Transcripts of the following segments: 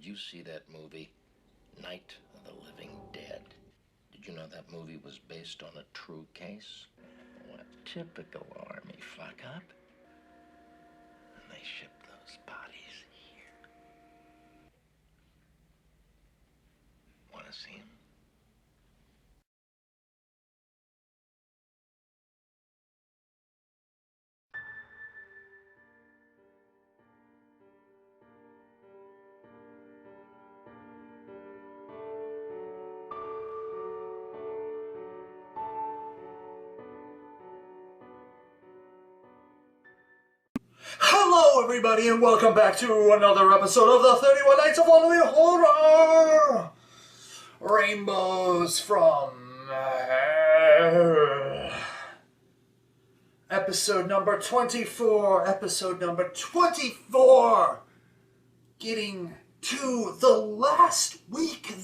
Did you see that movie, Night of the Living Dead? Did you know that movie was based on a true case? What typical army fuck up. And they shipped those bodies here. Want to see them? Hello everybody and welcome back to another episode of the 31 Nights of Halloween Horror! Rainbows from episode number 24. Episode number 24! Getting to the last week.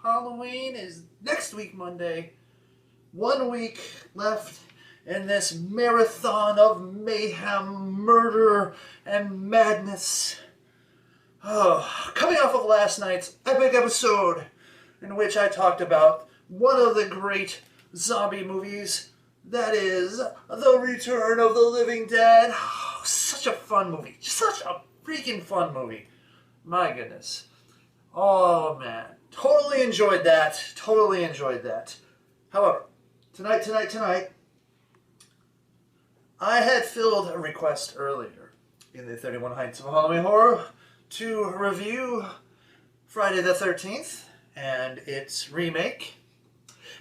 Halloween is next week, Monday. 1 week left in this marathon of mayhem, murder, and madness. Coming off of last night's epic episode in which I talked about one of the great zombie movies, that is The Return of the Living Dead. Such a fun movie. Such a freaking fun movie. My goodness. Oh man. Totally enjoyed that. However, tonight, I had filled a request earlier in the 31 Nights of Halloween Horror to review Friday the 13th and its remake.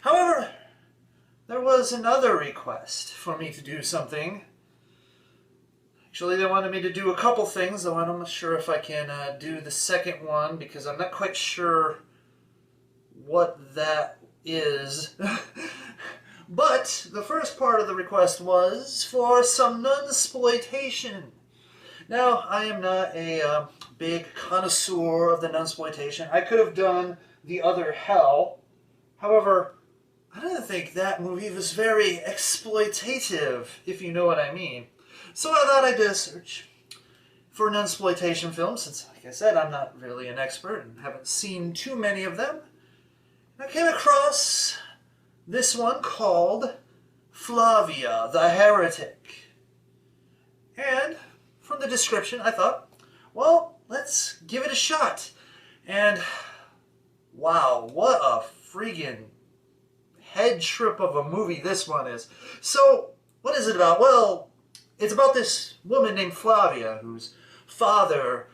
However, there was another request for me to do something. Actually, they wanted me to do a couple things, though I'm not sure if I can do the second one because I'm not quite sure what that is. But the first part of the request was for some nunsploitation. Now, I am not a big connoisseur of the nunsploitation. I could have done The Other Hell. However, I didn't think that movie was very exploitative, if you know what I mean. So I thought I'd do a search for nunsploitation films, since, like I said, I'm not really an expert and haven't seen too many of them. I came across this one called Flavia the Heretic. And from the description, I thought, well, let's give it a shot. And wow, what a friggin' head trip of a movie this one is. So, what is it about? Well, it's about this woman named Flavia whose father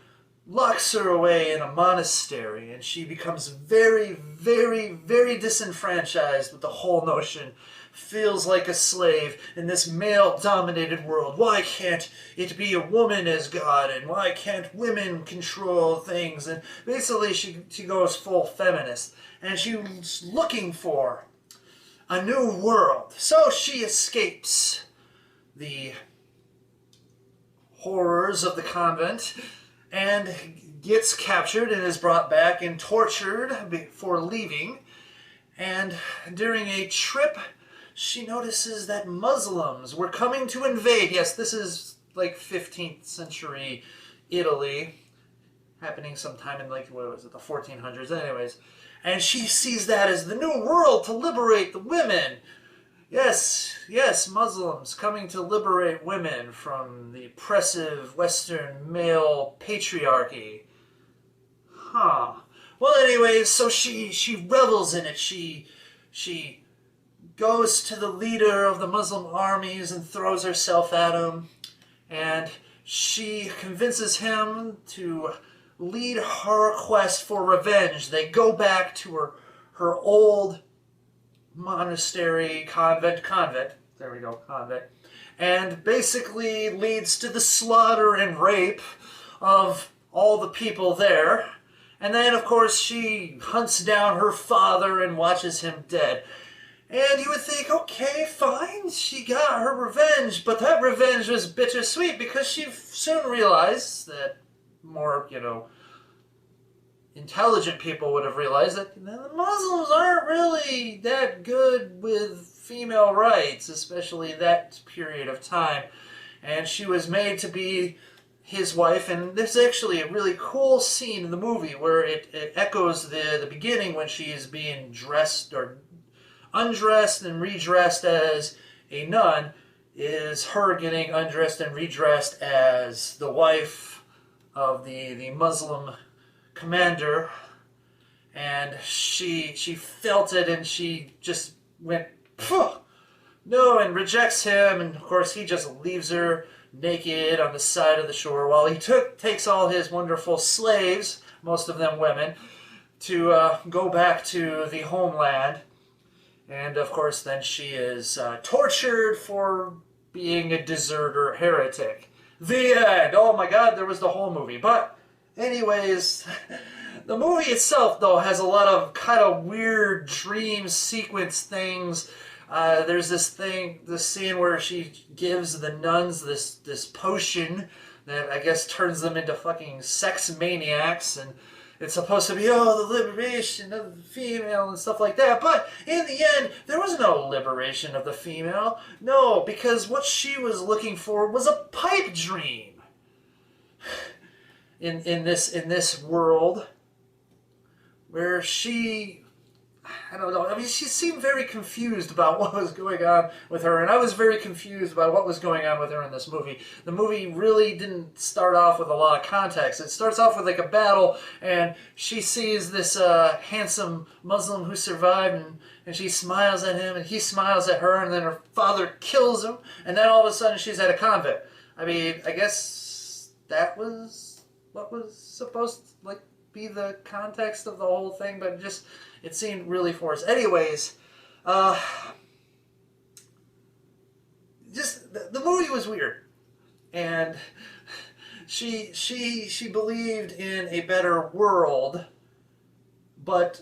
locks her away in a monastery, and she becomes very, very, very disenfranchised with the whole notion. Feels like a slave in this male-dominated world. Why can't it be a woman as God, and why can't women control things? And basically she goes full feminist, and she's looking for a new world. So she escapes the horrors of the convent and gets captured and is brought back and tortured before leaving. And during a trip, she notices that Muslims were coming to invade. Yes, this is like 15th century Italy, happening sometime in, like, what was it, the 1400s anyways. And she sees that as the new world to liberate the women. Yes, Muslims coming to liberate women from the oppressive Western male patriarchy. Well, anyways, so she revels in it. She goes to the leader of the Muslim armies and throws herself at him. And she convinces him to lead her quest for revenge. They go back to her old monastery, convent, there we go, convent, and basically leads to the slaughter and rape of all the people there. And then, of course, she hunts down her father and watches him dead. And you would think, okay, fine, she got her revenge, but that revenge was bittersweet because she soon realized that more, intelligent people would have realized that the Muslims aren't really that good with female rights, especially that period of time. And she was made to be his wife, and there's actually a really cool scene in the movie where it echoes the beginning when she is being dressed or undressed and redressed as a nun, is her getting undressed and redressed as the wife of the Muslim commander, and she felt it and she just went, phew, no, and rejects him, and of course he just leaves her naked on the side of the shore while he takes all his wonderful slaves, most of them women, to go back to the homeland. And of course then she is tortured for being a deserter heretic. The end! Oh my god, there was the whole movie. But anyways, the movie itself though has a lot of kind of weird dream sequence things. There's this scene where she gives the nuns this potion that I guess turns them into fucking sex maniacs, and it's supposed to be, oh, the liberation of the female and stuff like that. But in the end, there was no liberation of the female. No, because what she was looking for was a pipe dream. In this world where she, I don't know. I mean, she seemed very confused about what was going on with her, and I was very confused about what was going on with her in this movie. The movie really didn't start off with a lot of context. It starts off with like a battle, and she sees this handsome Muslim who survived, and she smiles at him, and he smiles at her, and then her father kills him, and then all of a sudden she's at a convent. I mean, I guess that was what was supposed to like be the context of the whole thing, but it seemed really forced. Anyways, just the movie was weird, and she believed in a better world, but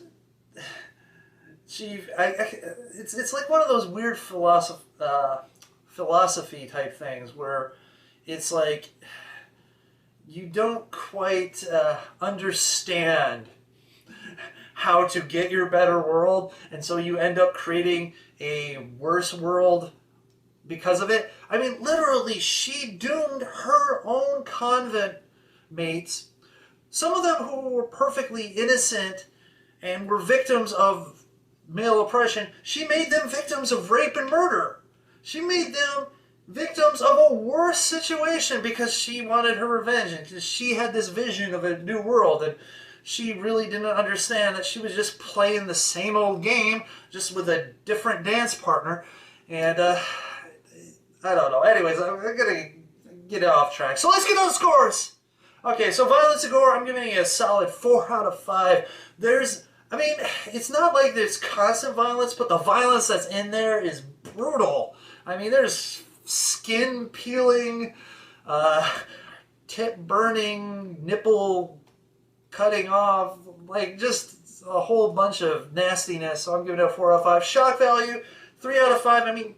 it's like one of those weird philosophy type things where it's like you don't quite understand how to get your better world, and so you end up creating a worse world because of it. I mean, literally, she doomed her own convent mates, some of them who were perfectly innocent and were victims of male oppression. She made them victims of rape and murder. She made them victims of a worse situation because she wanted her revenge, and because she had this vision of a new world, and she really didn't understand that she was just playing the same old game, just with a different dance partner. And I don't know. Anyways, I'm gonna get off track. So let's get on the scores. Okay, so Violence and Gore, I'm giving it a solid 4 out of 5. I mean, it's not like there's constant violence, but the violence that's in there is brutal. I mean, there's skin peeling, tip burning, nipple cutting off, like just a whole bunch of nastiness. So I'm giving it a 4 out of 5. Shock value, 3 out of 5. I mean,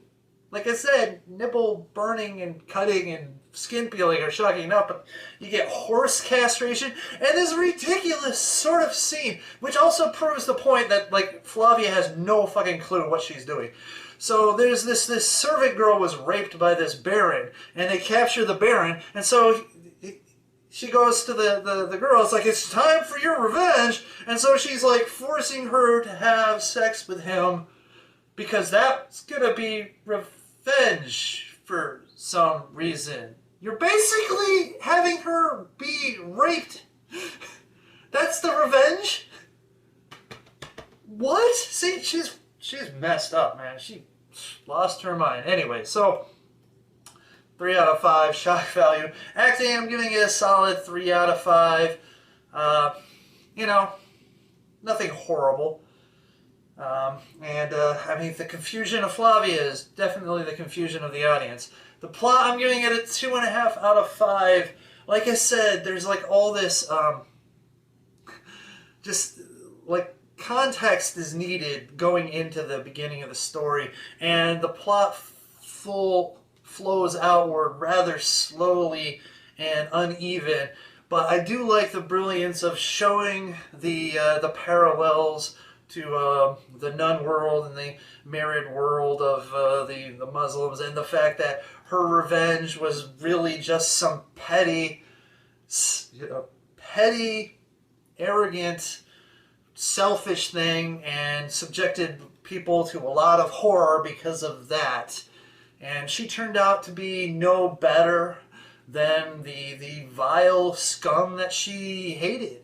like I said, nipple burning and cutting and skin peeling are shocking enough, but you get horse castration and this ridiculous sort of scene, which also proves the point that like Flavia has no fucking clue what she's doing. So there's this servant girl was raped by this baron, and they capture the baron, and so she goes to the girl, it's like, it's time for your revenge, and so she's like forcing her to have sex with him because that's gonna be revenge for some reason. You're basically having her be raped. That's the revenge? What? See, she's messed up, man. She lost her mind. Anyway, so 3 out of 5, shock value. Acting, I'm giving it a solid 3 out of 5. You know, nothing horrible. I mean, the confusion of Flavia is definitely the confusion of the audience. The plot, I'm giving it a 2.5 out of 5. Like I said, there's like all this, just like context is needed going into the beginning of the story, and the plot flows outward rather slowly and uneven. But I do like the brilliance of showing the parallels to the nun world and the married world of the Muslims, and the fact that her revenge was really just some petty petty, arrogant, selfish thing and subjected people to a lot of horror because of that. And she turned out to be no better than the vile scum that she hated.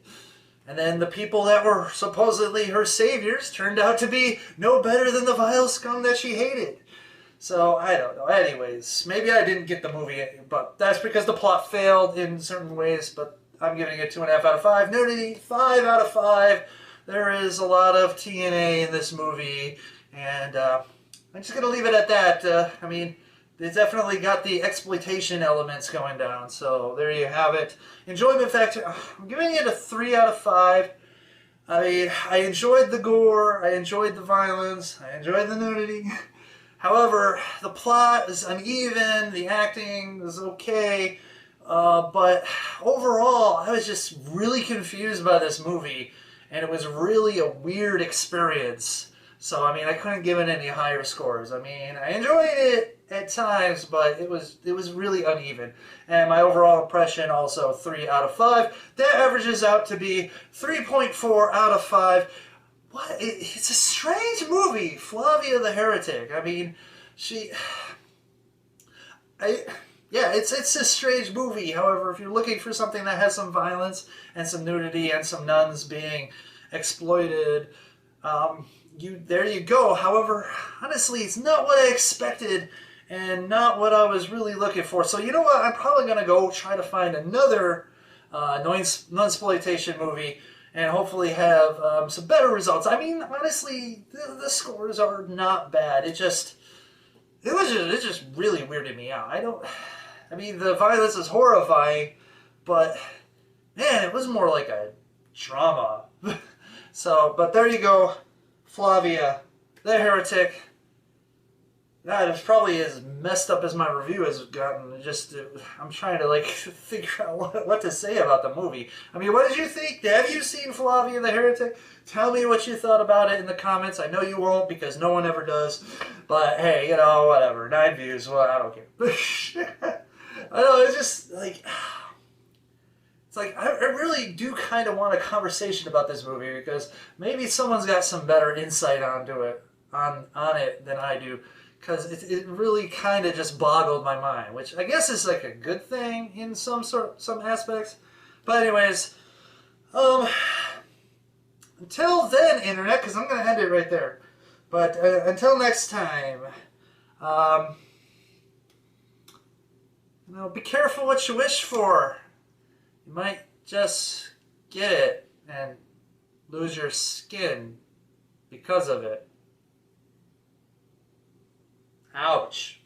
And then the people that were supposedly her saviors turned out to be no better than the vile scum that she hated. So, I don't know. Anyways, maybe I didn't get the movie, but that's because the plot failed in certain ways, but I'm giving it 2.5 out of 5. Nudity, 5 out of 5. There is a lot of TNA in this movie, and I'm just going to leave it at that. I mean, they definitely got the exploitation elements going down, so there you have it. Enjoyment factor, I'm giving it a 3 out of 5. I mean, I enjoyed the gore, I enjoyed the violence, I enjoyed the nudity. However, the plot is uneven, the acting is okay, but overall, I was just really confused by this movie, and it was really a weird experience. So, I mean, I couldn't give it any higher scores. I mean, I enjoyed it at times, but it was really uneven. And my overall impression, also 3 out of 5. That averages out to be 3.4 out of 5. What? It's a strange movie, Flavia the Heretic. I mean, yeah, it's a strange movie. However, if you're looking for something that has some violence and some nudity and some nuns being exploited, there you go. However, honestly, it's not what I expected and not what I was really looking for. So you know what? I'm probably going to go try to find another nunsploitation movie and hopefully have some better results. I mean, honestly, the scores are not bad. It just really weirded me out. I mean, the violence is horrifying, but man, it was more like a drama. So, but there you go. Flavia the Heretic. God, it's probably as messed up as my review has gotten. I'm trying to figure out what to say about the movie. I mean, what did you think? Have you seen Flavia the Heretic? Tell me what you thought about it in the comments. I know you won't because no one ever does. But hey, whatever. 9 views. Well, I don't care. I know, it's just it's like I really do kind of want a conversation about this movie because maybe someone's got some better insight onto it on it than I do. Because it really kind of just boggled my mind, which I guess is like a good thing in some aspects. But anyways, until then, Internet, because I'm going to end it right there. But until next time, be careful what you wish for. You might just get it and lose your skin because of it. Ouch.